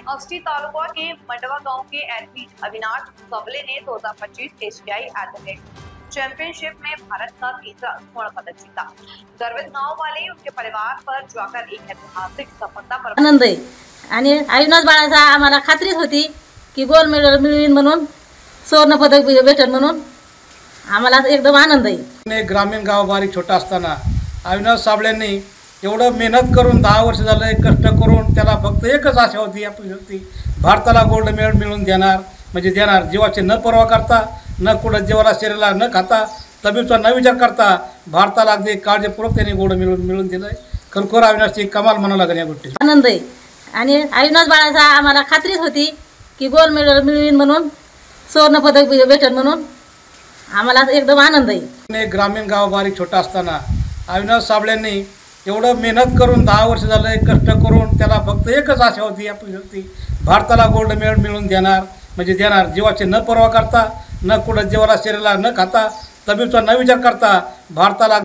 अस्टी तालुका के मंडवा गांव के एथलीट अविनाश सबले ने 2025 एशियाई एथलेटिक्स चैंपियनशिप में भारत का तीसरा स्वर्ण पदक जीता। गर्वित गांव वाले उनके परिवार पर जाकर एक ऐतिहासिक सफलता पर आनंद आहे। आणि अविनाश बाळाचा आम्हाला खात्रीच होती की गोल्ड मेडल मिळवीन म्हणून, स्वर्ण पदक भेटेल म्हणून आम्हाला एकदम आनंद आहे। ग्रामीण गाव बारीक छोटा असताना अविनाश साबळेंनी एवढं मेहनत करून 10 वर्ष झाले कष्ट करून त्याला फक्त एकच आशा होती, आपली होती भारताला गोल्ड मेडल मिळवून देणार, म्हणजे देणार। जीवाची न पर्वा करता, न कुठं जीवाला शरीराला न खाता, तब्येतीचा न विचार करता भारताला अगदी काळजीपूर्वक त्यांनी गोल्ड मिळवून दिलं। खरोखर अविनाशची कमाल म्हणावं लागेल या गोष्टी। आनंद आहे। आणि अविनाश बाळाचा आम्हाला खात्रीच होती की गोल्ड मेडल मिळवीन म्हणून, स्वर्ण पदक भेटेल म्हणून आम्हाला एकदम आनंद आहे। ग्रामीण गाव बारीक छोटा असताना अविनाश साबळेंनी एवढं मेहनत करून 10 वर्ष झाले कष्ट करून त्याला फक्त एकच आशा होती, आपली होती भारताला गोल्ड मेडल मिळवून देणार, म्हणजे देणार। जीवाची न पर्वा करता, न कुठं जीवाला शरीराला न खाता, तब्येतीचा न विचार करता भारताला